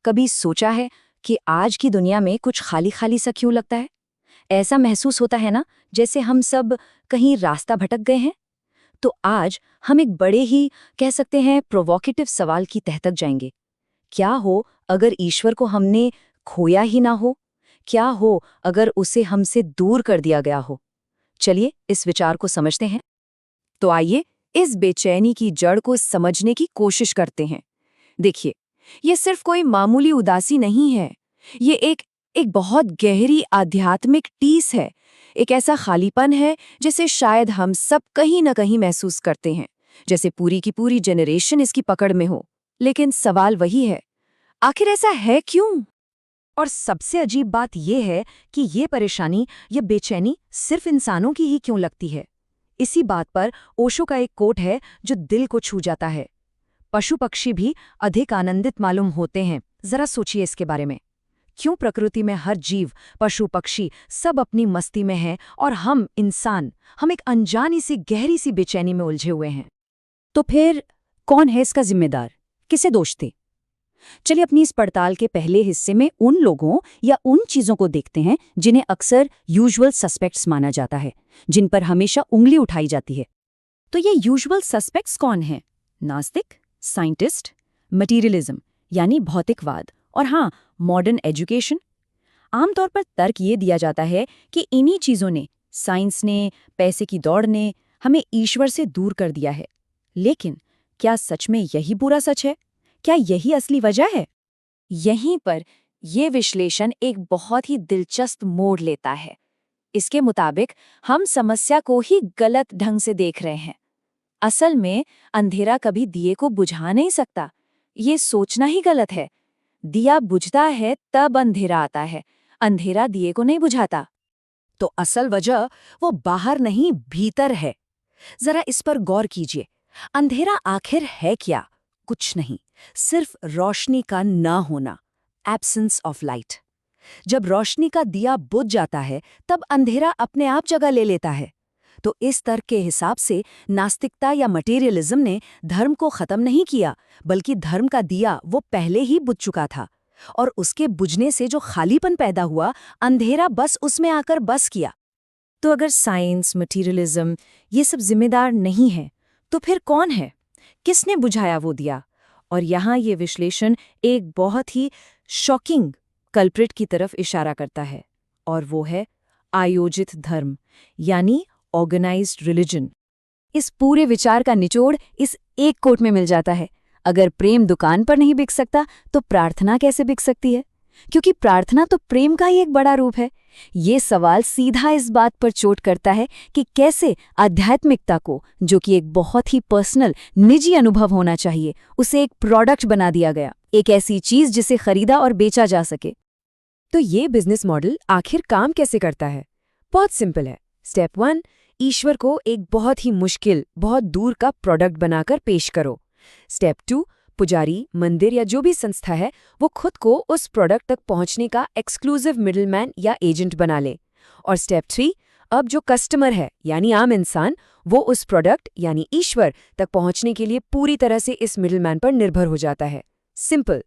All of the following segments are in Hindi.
कभी सोचा है कि आज की दुनिया में कुछ खाली खाली सा क्यों लगता है? ऐसा महसूस होता है ना, जैसे हम सब कहीं रास्ता भटक गए हैं। तो आज हम एक बड़े ही, कह सकते हैं, प्रोवोकेटिव सवाल की तह तक जाएंगे। क्या हो अगर ईश्वर को हमने खोया ही ना हो? क्या हो अगर उसे हमसे दूर कर दिया गया हो? चलिए इस विचार को समझते हैं। तो आइए इस बेचैनी की जड़ को समझने की कोशिश करते हैं। देखिए, ये सिर्फ कोई मामूली उदासी नहीं है। ये एक बहुत गहरी आध्यात्मिक टीस है। एक ऐसा खालीपन है जिसे शायद हम सब कहीं न कहीं महसूस करते हैं, जैसे पूरी की पूरी जनरेशन इसकी पकड़ में हो। लेकिन सवाल वही है, आखिर ऐसा है क्यों? और सबसे अजीब बात यह है कि ये परेशानी, ये बेचैनी सिर्फ इंसानों की ही क्यों लगती है। इसी बात पर ओशो का एक कोट है जो दिल को छू जाता है। पशु पक्षी भी अधिक आनंदित मालूम होते हैं। जरा सोचिए इसके बारे में। क्यों प्रकृति में हर जीव, पशु पक्षी सब अपनी मस्ती में है और हम इंसान, हम एक अनजानी सी गहरी सी बेचैनी में उलझे हुए हैं। तो फिर कौन है इसका जिम्मेदार? किसे दोष दे? चलिए अपनी इस पड़ताल के पहले हिस्से में उन लोगों या उन चीजों को देखते हैं जिन्हें अक्सर यूजुअल सस्पेक्ट्स माना जाता है, जिन पर हमेशा उंगली उठाई जाती है। तो ये यूजुअल सस्पेक्ट्स कौन हैं? नास्तिक, साइंटिस्ट, मटीरियलिज्म यानी भौतिकवाद, और हाँ, मॉडर्न एजुकेशन। आमतौर पर तर्क ये दिया जाता है कि इन्हीं चीजों ने, साइंस ने, पैसे की दौड़ ने हमें ईश्वर से दूर कर दिया है। लेकिन क्या सच में यही पूरा सच है? क्या यही असली वजह है? यहीं पर यह विश्लेषण एक बहुत ही दिलचस्प मोड़ लेता है। इसके मुताबिक हम समस्या को ही गलत ढंग से देख रहे हैं। असल में अंधेरा कभी दिए को बुझा नहीं सकता। ये सोचना ही गलत है। दिया बुझता है तब अंधेरा आता है, अंधेरा दिए को नहीं बुझाता। तो असल वजह वो बाहर नहीं, भीतर है। जरा इस पर गौर कीजिए। अंधेरा आखिर है क्या? कुछ नहीं, सिर्फ रोशनी का ना होना, एब्सेंस ऑफ लाइट। जब रोशनी का दिया बुझ जाता है तब अंधेरा अपने आप जगह ले लेता है। तो इस तर्क के हिसाब से नास्तिकता या मटेरियलिज्म ने धर्म को खत्म नहीं किया, बल्कि धर्म का दिया वो पहले ही बुझ चुका था, और उसके बुझने से जो खालीपन पैदा हुआ, अंधेरा बस उसमें आकर बस किया। तो अगर साइंस, मटेरियलिज्म ये सब जिम्मेदार नहीं है, तो फिर कौन है? किसने बुझाया वो दिया? और यहाँ ये विश्लेषण एक बहुत ही शॉकिंग कल्प्रिट की तरफ इशारा करता है, और वो है आयोजित धर्म, यानी ऑर्गेनाइज्ड रिलीजन। इस पूरे विचार का निचोड़ इस एक कोट में मिल जाता है। अगर प्रेम दुकान पर नहीं बिक सकता, तो प्रार्थना कैसे बिक सकती है? क्योंकि प्रार्थना तो प्रेम का ही एक बड़ा रूप है। ये सवाल सीधा इस बात पर चोट करता है कि कैसे आध्यात्मिकता को, जो कि एक बहुत ही पर्सनल, निजी अनुभव होना चाहिए, उसे एक प्रोडक्ट बना दिया गया, एक ऐसी चीज जिसे खरीदा और बेचा जा सके। तो ये बिजनेस मॉडल आखिर काम कैसे करता है? बहुत सिंपल है। स्टेप 1, ईश्वर को एक बहुत ही मुश्किल, बहुत दूर का प्रोडक्ट बनाकर पेश करो। स्टेप 2, पुजारी, मंदिर या जो भी संस्था है, वो खुद को उस प्रोडक्ट तक पहुंचने का एक्सक्लूसिव मिडलमैन या एजेंट बना ले। और स्टेप 3, अब जो कस्टमर है यानी आम इंसान, वो उस प्रोडक्ट यानी ईश्वर तक पहुंचने के लिए पूरी तरह से इस मिडलमैन पर निर्भर हो जाता है। सिंपल।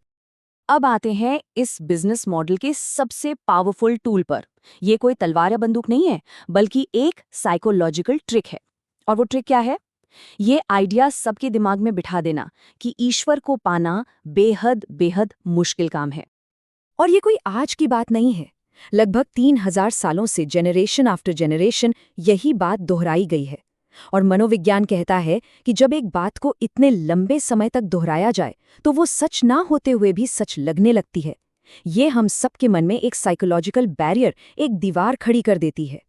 अब आते हैं इस बिजनेस मॉडल के सबसे पावरफुल टूल पर। ये कोई तलवार या बंदूक नहीं है, बल्कि एक साइकोलॉजिकल ट्रिक है। और वो ट्रिक क्या है? ये आइडिया सबके दिमाग में बिठा देना कि ईश्वर को पाना बेहद बेहद मुश्किल काम है। और ये कोई आज की बात नहीं है। लगभग 3000 सालों से जनरेशन आफ्टर जनरेशन यही बात दोहराई गई है। और मनोविज्ञान कहता है कि जब एक बात को इतने लंबे समय तक दोहराया जाए, तो वो सच ना होते हुए भी सच लगने लगती है। ये हम सबके मन में एक साइकोलॉजिकल बैरियर, एक दीवार खड़ी कर देती है।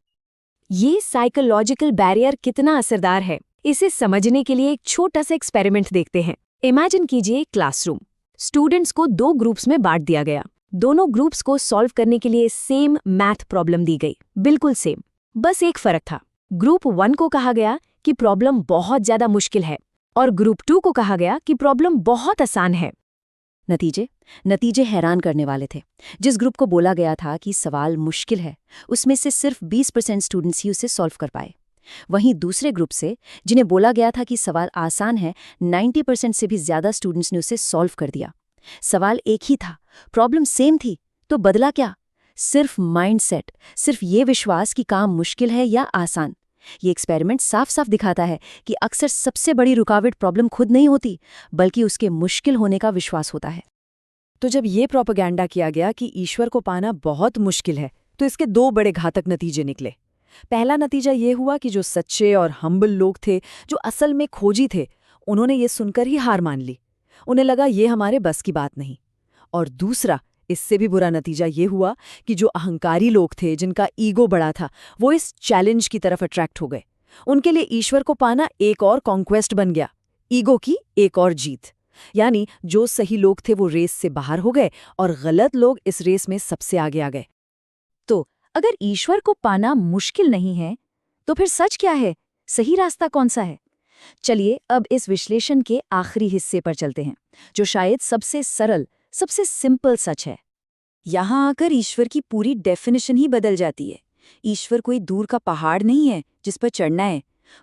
ये साइकोलॉजिकल बैरियर कितना असरदार है, इसे समझने के लिए एक छोटा सा एक्सपेरिमेंट देखते हैं। इमेजिन कीजिए क्लासरूम। स्टूडेंट्स को 2 ग्रुप्स में बांट दिया गया। दोनों ग्रुप्स को सॉल्व करने के लिए सेम मैथ प्रॉब्लम दी गई, बिल्कुल सेम। बस एक फर्क था। ग्रुप 1 को कहा गया कि प्रॉब्लम बहुत ज्यादा मुश्किल है, और ग्रुप 2 को कहा गया कि प्रॉब्लम बहुत आसान है। नतीजे हैरान करने वाले थे। जिस ग्रुप को बोला गया था कि सवाल मुश्किल है, उसमें से सिर्फ 20% स्टूडेंट्स ही उसे सॉल्व कर पाए। वहीं दूसरे ग्रुप से, जिन्हें बोला गया था कि सवाल आसान है, 90% से भी ज्यादा स्टूडेंट्स ने उसे सॉल्व कर दिया। सवाल एक ही था, प्रॉब्लम सेम थी, तो बदला क्या? सिर्फ माइंडसेट, सिर्फ ये विश्वास कि काम मुश्किल है या आसान। ये एक्सपेरिमेंट साफ साफ दिखाता है कि अक्सर सबसे बड़ी रुकावट प्रॉब्लम खुद नहीं होती, बल्कि उसके मुश्किल होने का विश्वास होता है। तो जब ये प्रोपेगेंडा किया गया कि ईश्वर को पाना बहुत मुश्किल है, तो इसके दो बड़े घातक नतीजे निकले। पहला नतीजा ये हुआ कि जो सच्चे और हम्बल लोग थे, जो असल में खोजी थे, उन्होंने ये सुनकर ही हार मान ली। उन्हें लगा ये हमारे बस की बात नहीं। और दूसरा, इससे भी बुरा नतीजा ये हुआ कि जो अहंकारी लोग थे, जिनका ईगो बड़ा था, वो इस चैलेंज की तरफ अट्रैक्ट हो गए। उनके लिए ईश्वर को पाना एक और कॉन्क्वेस्ट बन गया, ईगो की एक और जीत। यानी जो सही लोग थे वो रेस से बाहर हो गए और गलत लोग इस रेस में सबसे आगे आ गए। तो अगर ईश्वर को पाना मुश्किल नहीं है, तो फिर सच क्या है? सही रास्ता कौन सा है? चलिए अब इस विश्लेषण के आखिरी हिस्से पर चलते हैं, जो शायद सबसे सरल, सबसे सिंपल सच है। यहाँ आकर ईश्वर की पूरी डेफिनेशन ही बदल जाती है। ईश्वर कोई दूर का पहाड़ नहीं है जिस पर चढ़ना है।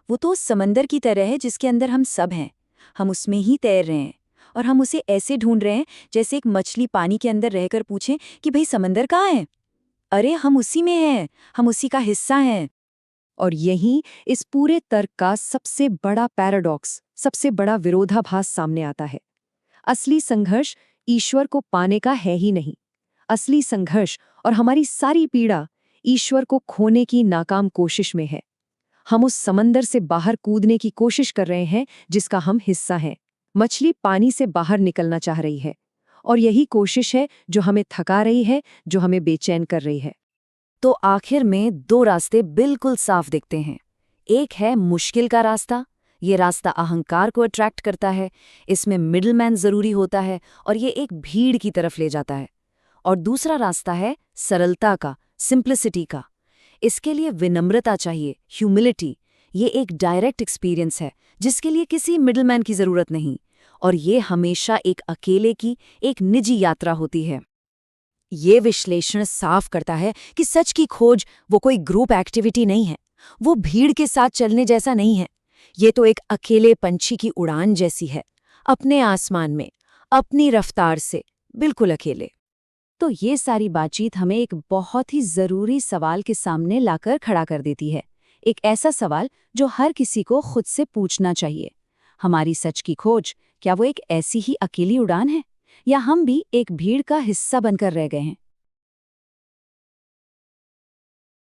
वो तो उस समंदर की तरह है जिसके अंदर हम सब हैं। हम उसमें ही तैर रहे हैं और हम उसे ऐसे ढूंढ रहे हैं जैसे एक मछली पानी के अंदर रहकर पूछे कि भाई समंदर कहाँ है। अरे हम उसी में हैं, हम उसी का हिस्सा हैं। और यही इस पूरे तर्क का सबसे बड़ा पैराडॉक्स, सबसे बड़ा विरोधाभास सामने आता है। असली संघर्ष ईश्वर को पाने का है ही नहीं। असली संघर्ष और हमारी सारी पीड़ा ईश्वर को खोने की नाकाम कोशिश में है। हम उस समंदर से बाहर कूदने की कोशिश कर रहे हैं जिसका हम हिस्सा हैं। मछली पानी से बाहर निकलना चाह रही है, और यही कोशिश है जो हमें थका रही है, जो हमें बेचैन कर रही है। तो आखिर में दो रास्ते बिल्कुल साफ दिखते हैं। एक है मुश्किल का रास्ता। ये रास्ता अहंकार को अट्रैक्ट करता है, इसमें मिडलमैन जरूरी होता है और ये एक भीड़ की तरफ ले जाता है। और दूसरा रास्ता है सरलता का, सिंप्लिसिटी का। इसके लिए विनम्रता चाहिए, ह्यूमिलिटी। ये एक डायरेक्ट एक्सपीरियंस है जिसके लिए किसी मिडलमैन की जरूरत नहीं, और ये हमेशा एक अकेले की, एक निजी यात्रा होती है। ये विश्लेषण साफ करता है कि सच की खोज वो कोई ग्रुप एक्टिविटी नहीं है, वो भीड़ के साथ चलने जैसा नहीं है। ये तो एक अकेले पंछी की उड़ान जैसी है, अपने आसमान में, अपनी रफ्तार से, बिल्कुल अकेले। तो ये सारी बातचीत हमें एक बहुत ही जरूरी सवाल के सामने लाकर खड़ा कर देती है। एक ऐसा सवाल जो हर किसी को खुद से पूछना चाहिए। हमारी सच की खोज, क्या वो एक ऐसी ही अकेली उड़ान है, या हम भी एक भीड़ का हिस्सा बनकर रह गए हैं?